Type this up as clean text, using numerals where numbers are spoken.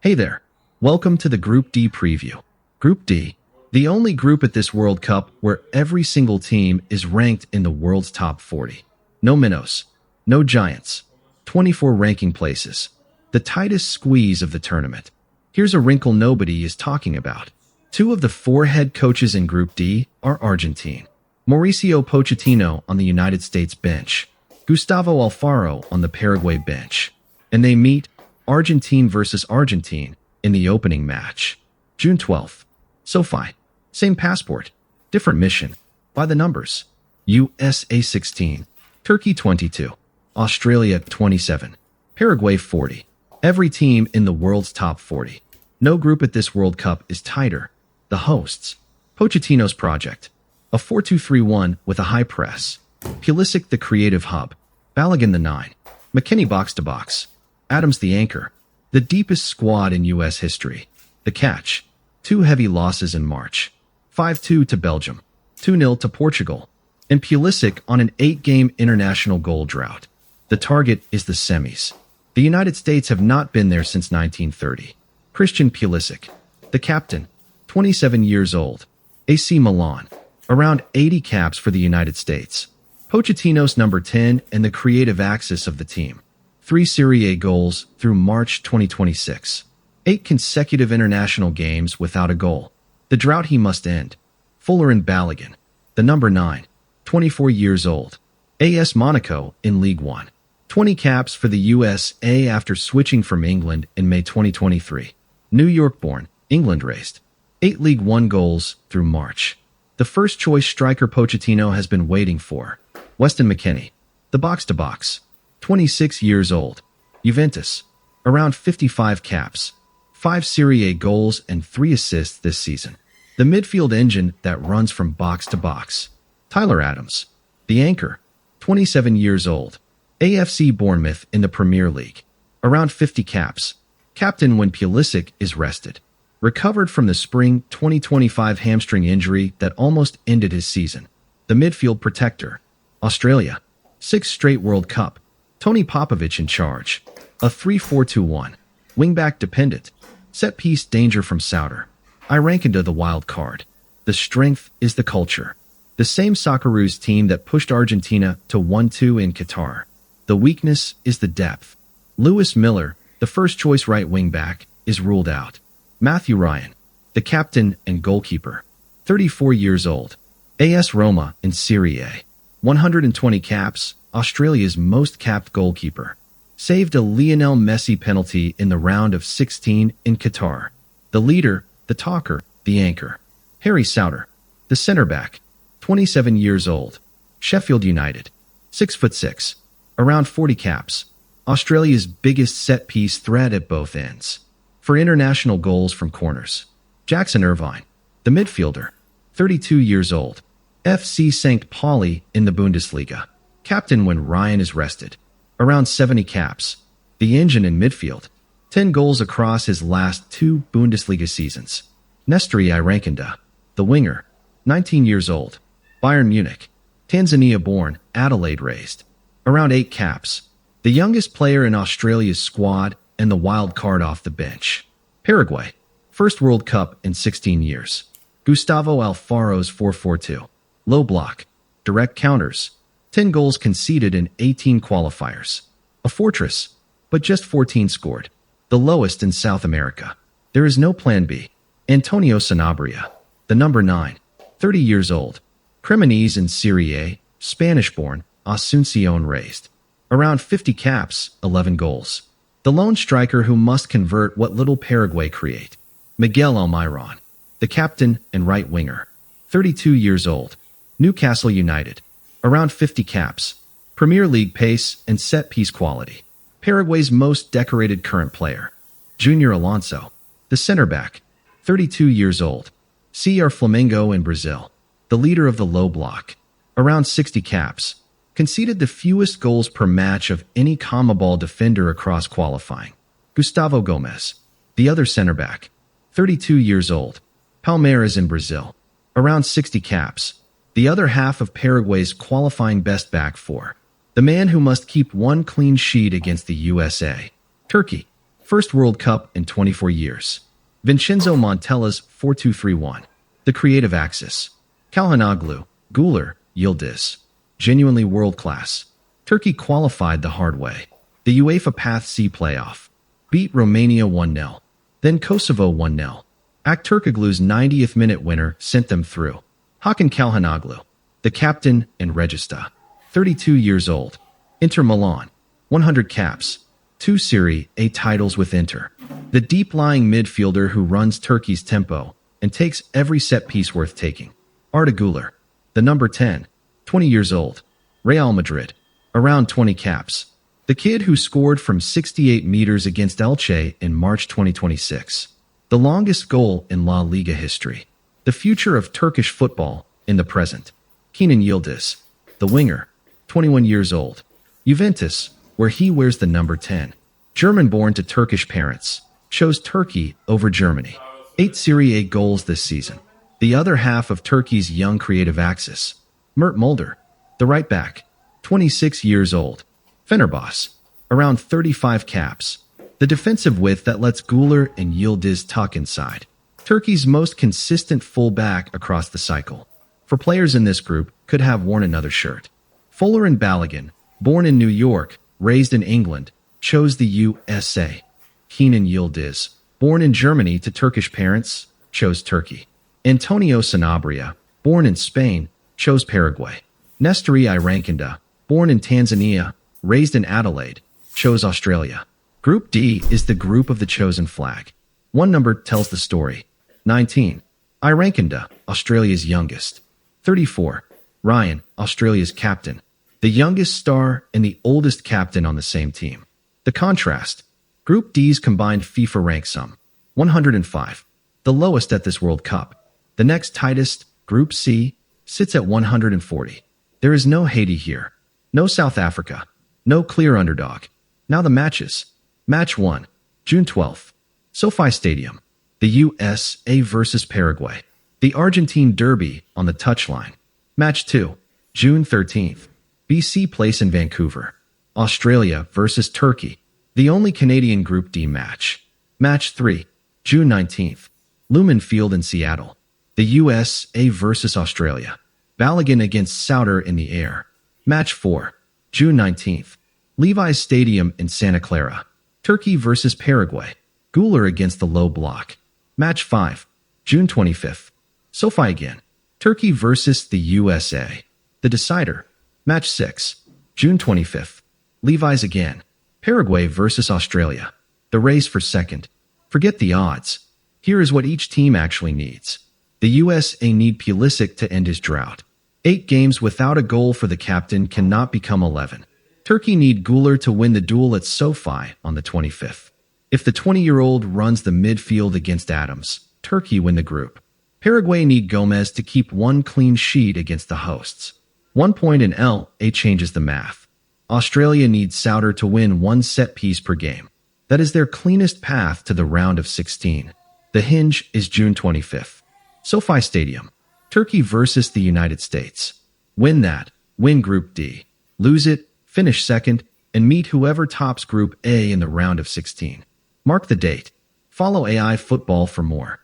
Hey there. Welcome to the Group D preview. Group D, the only group at this World Cup where every single team is ranked in the world's top 40. No minnows, no giants, 24 ranking places. The tightest squeeze of the tournament. Here's a wrinkle nobody is talking about. Two of the four head coaches in Group D are Argentine. Mauricio Pochettino on the United States bench, Gustavo Alfaro on the Paraguay bench. And they meet Argentine versus Argentine in the opening match. June 12th. SoFi. Same passport. Different mission. By the numbers. USA 16. Turkey 22. Australia 27. Paraguay 40. Every team in the world's top 40. No group at this World Cup is tighter. The hosts. Pochettino's project. A 4-2-3-1 with a high press. Pulisic the creative hub. Balogun the 9. McKennie box-to-box. Adams the anchor. The deepest squad in U.S. history. The catch. 2 heavy losses in March. 5-2 to Belgium. 2-0 to Portugal. And Pulisic on an 8-game international goal drought. The target is the semis. The United States have not been there since 1930. Christian Pulisic. The captain. 27 years old. AC Milan. Around 80 caps for the United States. Pochettino's number 10 and the creative axis of the team. 3 Serie A goals through March 2026. 8 consecutive international games without a goal. The drought he must end. Fuller and Balogun. The number 9. 24 years old. AS Monaco in League One. 20 caps for the USA after switching from England in May 2023. New York-born, England-raised. 8 League One goals through March. The first-choice striker Pochettino has been waiting for. Weston McKennie. The box-to-box. 26 years old. Juventus. Around 55 caps. 5 Serie A goals and 3 assists this season. The midfield engine that runs from box to box. Tyler Adams. The anchor. 27 years old. AFC Bournemouth in the Premier League. Around 50 caps. Captain when Pulisic is rested. Recovered from the spring 2025 hamstring injury that almost ended his season. The midfield protector. Australia. 6 straight World Cup. Tony Popovich in charge. A 3-4-2-1. Wingback dependent. Set-piece danger from Souttar. Irankunda the wild card. The strength is the culture. The same Socceroos team that pushed Argentina to 1-2 in Qatar. The weakness is the depth. Lewis Miller, the first-choice right wingback, is ruled out. Matthew Ryan, the captain and goalkeeper. 34 years old. AS Roma in Serie A. 120 caps. Australia's most capped goalkeeper. Saved a Lionel Messi penalty in the round of 16 in Qatar. The leader, the talker, the anchor. Harry Souttar. The centre-back. 27 years old. Sheffield United. 6'6". Around 40 caps. Australia's biggest set-piece threat at both ends. For international goals from corners. Jackson Irvine. The midfielder. 32 years old. FC St. Pauli in the Bundesliga. Captain when Ryan is rested. Around 70 caps. The engine in midfield. 10 goals across his last 2 Bundesliga seasons. Nestri Irankunda. The winger. 19 years old. Bayern Munich. Tanzania-born, Adelaide-raised. Around 8 caps. The youngest player in Australia's squad and the wild card off the bench. Paraguay. First World Cup in 16 years. Gustavo Alfaro's 4-4-2. Low block. Direct counters. 10 goals conceded in 18 qualifiers. A fortress, but just 14 scored. The lowest in South America. There is no plan B. Antonio Sanabria. The number 9. 30 years old. Cremonese in Serie A. Spanish-born, Asuncion raised. Around 50 caps, 11 goals. The lone striker who must convert what little Paraguay create. Miguel Almirón. The captain and right winger. 32 years old. Newcastle United. Around 50 caps. Premier League pace and set-piece quality. Paraguay's most decorated current player. Junior Alonso. The center-back. 32 years old. CR Flamengo in Brazil. The leader of the low block. Around 60 caps. Conceded the fewest goals per match of any CONMEBOL defender across qualifying. Gustavo Gómez. The other center-back. 32 years old. Palmeiras in Brazil. Around 60 caps. The other half of Paraguay's qualifying best back four. The man who must keep one clean sheet against the USA. Turkey. First World Cup in 24 years. Vincenzo Montella's 4-2-3-1. The creative axis. Çalhanoğlu, Güler, Yıldız. Genuinely world-class. Turkey qualified the hard way. The UEFA Path C playoff. Beat Romania 1-0. Then Kosovo 1-0. Aktürkoğlu's 90th minute winner sent them through. Hakan Çalhanoğlu, the captain and regista. 32 years old. Inter Milan. 100 caps. 2 Serie A titles with Inter. The deep-lying midfielder who runs Turkey's tempo and takes every set piece worth taking. Arda Güler, the number 10. 20 years old. Real Madrid. Around 20 caps. The kid who scored from 68 meters against Elche in March 2026. The longest goal in La Liga history. The future of Turkish football in the present. Kenan Yıldız, the winger, 21 years old. Juventus, where he wears the number 10. German-born to Turkish parents, chose Turkey over Germany. 8 Serie A goals this season. The other half of Turkey's young creative axis. Müldür, the right back, 26 years old. Fenerbahçe, around 35 caps. The defensive width that lets Güler and Yıldız tuck inside. Turkey's most consistent fullback across the cycle. For players in this group, could have worn another shirt. Fuller and Balogun, born in New York, raised in England, chose the USA. Kenan Yıldız, born in Germany to Turkish parents, chose Turkey. Antonio Sanabria, born in Spain, chose Paraguay. Nestori Irankunda, born in Tanzania, raised in Adelaide, chose Australia. Group D is the group of the chosen flag. One number tells the story. 19. Irankunda, Australia's youngest. 34. Ryan, Australia's captain. The youngest star and the oldest captain on the same team. The contrast. Group D's combined FIFA rank sum. 105. The lowest at this World Cup. The next tightest, Group C, sits at 140. There is no Haiti here. No South Africa. No clear underdog. Now the matches. Match 1. June 12th. SoFi Stadium. The USA versus Paraguay. The Argentine Derby on the touchline. Match 2. June 13th. BC Place in Vancouver. Australia versus Turkey. The only Canadian Group D match. Match 3. June 19th. Lumen Field in Seattle. The USA versus Australia. Balogun against Souttar in the air. Match 4. June 19th. Levi's Stadium in Santa Clara. Turkey versus Paraguay. Güler against the low block. Match 5. June 25th. SoFi again. Turkey versus the USA. The decider. Match 6. June 25th. Levi's again. Paraguay versus Australia. The race for second. Forget the odds. Here is what each team actually needs. The USA need Pulisic to end his drought. 8 games without a goal for the captain cannot become 11. Turkey need Güler to win the duel at SoFi on the 25th. If the 20-year-old runs the midfield against Adams, Turkey win the group. Paraguay need Gómez to keep 1 clean sheet against the hosts. 1 point in LA changes the math. Australia needs Souttar to win 1 set piece per game. That is their cleanest path to the round of 16. The hinge is June 25th. SoFi Stadium. Turkey versus the United States. Win that, win Group D. Lose it, finish second, and meet whoever tops Group A in the round of 16. Mark the date. Follow AI Football for more.